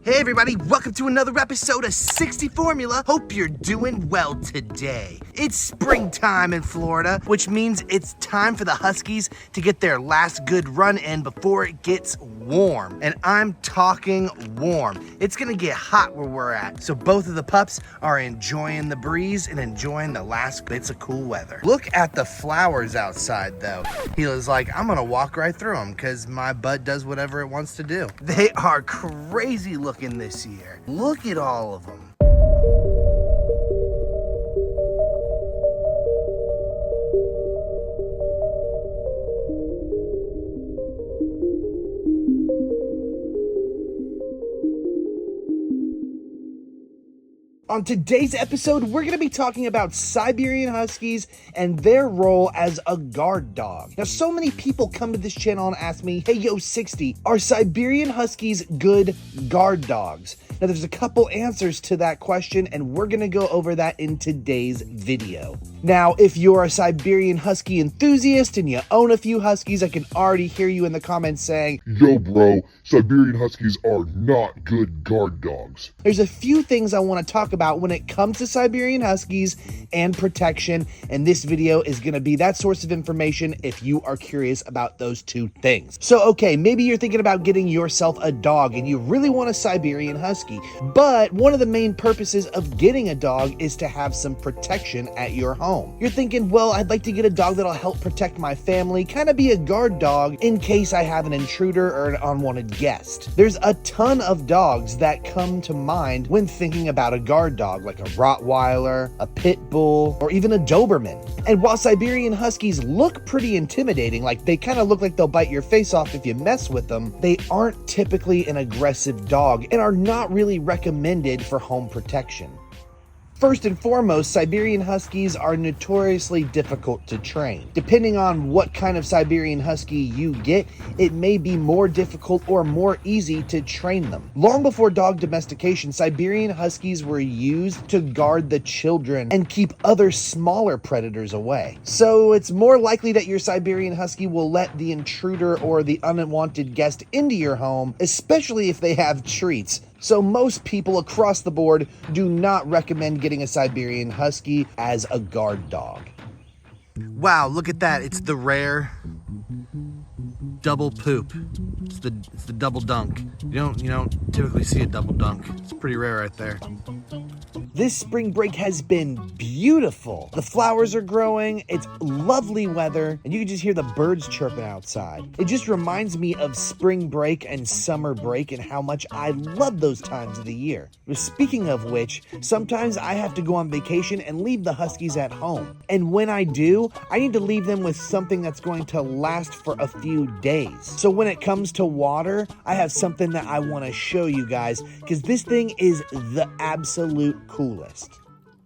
Hey everybody, welcome to another episode of 60 Formula. Hope you're doing well today. It's springtime in Florida, which means it's time for the Huskies to get their last good run in before it gets warm. And I'm talking warm. It's gonna get hot where we're at. So both of the pups are enjoying the breeze and enjoying the last bits of cool weather. Look at the flowers outside though. Hila's like, I'm gonna walk right through them because my bud does whatever it wants to do. They are crazy looking this year. Look at all of them. On today's episode, we're going to be talking about Siberian Huskies and their role as a guard dog. Now, so many people come to this channel and ask me, hey, yo, 60, are Siberian Huskies good guard dogs? Now, there's a couple answers to that question, and we're going to go over that in today's video. Now, if you're a Siberian Husky enthusiast and you own a few Huskies, I can already hear you in the comments saying, yo bro, Siberian Huskies are not good guard dogs. There's a few things I want to talk about when it comes to Siberian Huskies and protection, and this video is going to be that source of information if you are curious about those two things. So, okay, maybe you're thinking about getting yourself a dog and you really want a Siberian Husky, but one of the main purposes of getting a dog is to have some protection at your home. You're thinking, well, I'd like to get a dog that'll help protect my family, kind of be a guard dog in case I have an intruder or an unwanted guest. There's a ton of dogs that come to mind when thinking about a guard dog, like a Rottweiler, a Pit Bull, or even a Doberman. And while Siberian Huskies look pretty intimidating, like they kind of look like they'll bite your face off if you mess with them, they aren't typically an aggressive dog and are not really recommended for home protection. First and foremost, Siberian Huskies are notoriously difficult to train. Depending on what kind of Siberian Husky you get, it may be more difficult or more easy to train them. Long before dog domestication, Siberian Huskies were used to guard the children and keep other smaller predators away. So it's more likely that your Siberian Husky will let the intruder or the unwanted guest into your home, especially if they have treats. So most people across the board do not recommend getting a Siberian Husky as a guard dog. Wow, look at that. It's the rare double poop. It's the double dunk. You don't typically see a double dunk. It's pretty rare right there. This spring break has been beautiful. The flowers are growing, it's lovely weather, and you can just hear the birds chirping outside. It just reminds me of spring break and summer break and how much I love those times of the year. Speaking of which, sometimes I have to go on vacation and leave the Huskies at home. And when I do, I need to leave them with something that's going to last for a few days. So when it comes to water, I have something that I want to show you guys because this thing is the absolute coolest.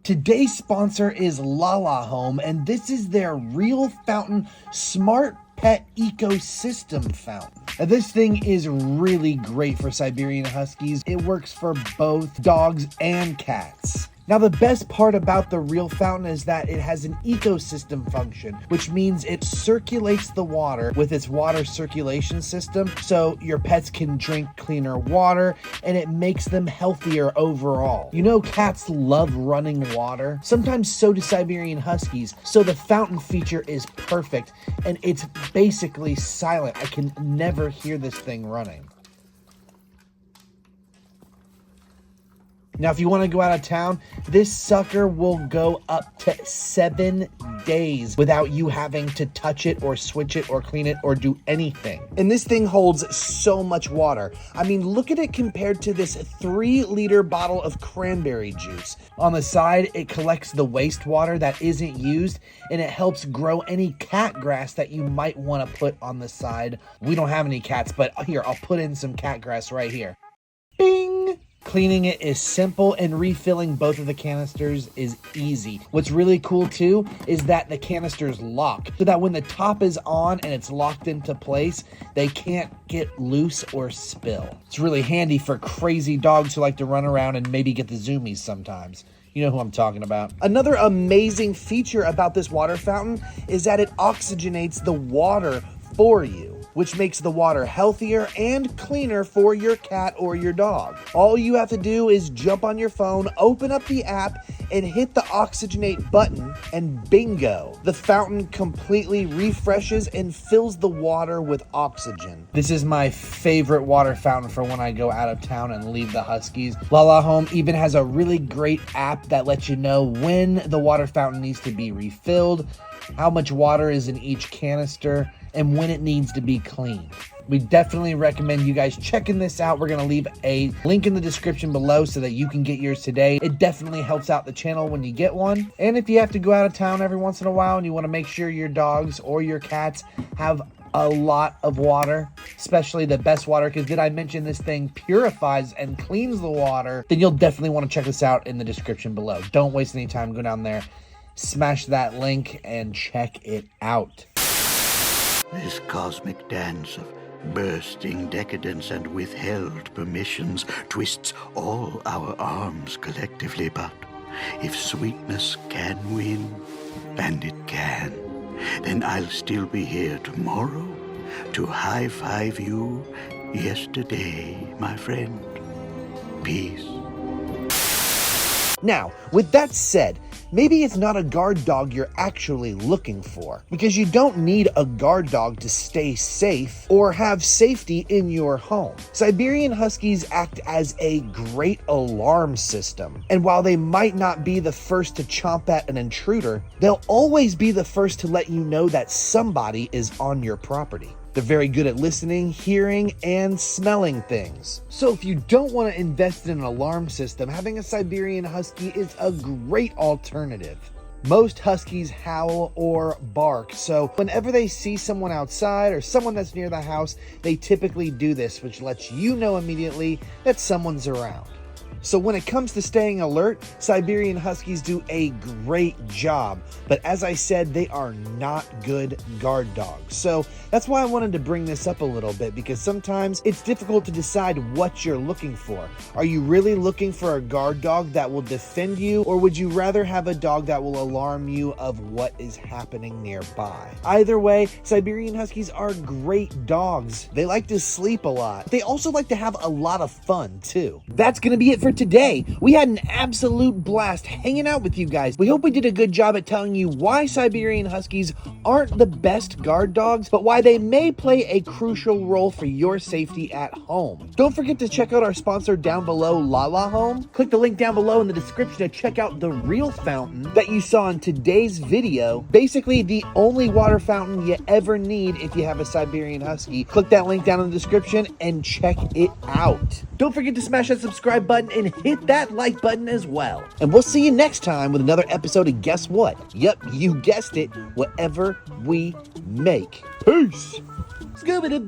Today's sponsor is Lala Home, and this is their Real Fountain Smart Pet Ecosystem Fountain. Now, this thing is really great for Siberian Huskies. It works for both dogs and cats. Now, the best part about the Real Fountain is that it has an ecosystem function, which means it circulates the water with its water circulation system, so your pets can drink cleaner water, and it makes them healthier overall. You know, cats love running water. Sometimes so do Siberian Huskies, so the fountain feature is perfect, and it's basically silent. I can never hear this thing running. Now, if you want to go out of town, this sucker will go up to 7 days without you having to touch it or switch it or clean it or do anything. And this thing holds so much water. I mean, look at it compared to this 3-liter bottle of cranberry juice. On the side, it collects the wastewater that isn't used, and it helps grow any cat grass that you might want to put on the side. We don't have any cats, but here, I'll put in some cat grass right here. Bing! Cleaning it is simple, and refilling both of the canisters is easy. What's really cool too is that the canisters lock, so that when the top is on and it's locked into place, they can't get loose or spill. It's really handy for crazy dogs who like to run around and maybe get the zoomies sometimes. You know who I'm talking about. Another amazing feature about this water fountain is that it oxygenates the water for you. which makes the water healthier and cleaner for your cat or your dog. All you have to do is jump on your phone, open up the app, and hit the oxygenate button, and bingo, the fountain completely refreshes and fills the water with oxygen. This is my favorite water fountain for when I go out of town and leave the Huskies. La La Home even has a really great app that lets you know when the water fountain needs to be refilled, how much water is in each canister, and when it needs to be cleaned. We definitely recommend you guys checking this out. We're going to leave a link in the description below so that you can get yours today. It definitely helps out the channel when you get one. And if you have to go out of town every once in a while and you want to make sure your dogs or your cats have a lot of water, especially the best water, because did I mention this thing purifies and cleans the water, then you'll definitely want to check this out in the description below. Don't waste any time. Go down there, smash that link, and check it out. This cosmic dance of bursting decadence and withheld permissions twists all our arms collectively, but if sweetness can win, and it can, then I'll still be here tomorrow to high-five you yesterday, my friend. Peace. Now, with that said, maybe it's not a guard dog you're actually looking for, because you don't need a guard dog to stay safe or have safety in your home. Siberian Huskies act as a great alarm system, and while they might not be the first to chomp at an intruder, they'll always be the first to let you know that somebody is on your property. They're very good at listening, hearing, and smelling things. So if you don't want to invest in an alarm system, having a Siberian Husky is a great alternative. Most Huskies howl or bark, so whenever they see someone outside or someone that's near the house, they typically do this, which lets you know immediately that someone's around. So when it comes to staying alert, Siberian Huskies do a great job. But as I said, they are not good guard dogs. So that's why I wanted to bring this up a little bit, because sometimes it's difficult to decide what you're looking for. Are you really looking for a guard dog that will defend you, or would you rather have a dog that will alarm you of what is happening nearby? Either way, Siberian Huskies are great dogs. They like to sleep a lot. They also like to have a lot of fun too. That's going to be it for today. We had an absolute blast hanging out with you guys. We hope we did a good job at telling you why Siberian Huskies aren't the best guard dogs, but why they may play a crucial role for your safety at home. Don't forget to check out our sponsor down below, La La Home. Click the link down below in the description to check out the real fountain that you saw in today's video. Basically, the only water fountain you ever need if you have a Siberian Husky. Click that link down in the description and check it out. Don't forget to smash that subscribe button and hit that like button as well. And we'll see you next time with another episode of Guess What? Yep, you guessed it, whatever we make. Peace! Scooby-Doo.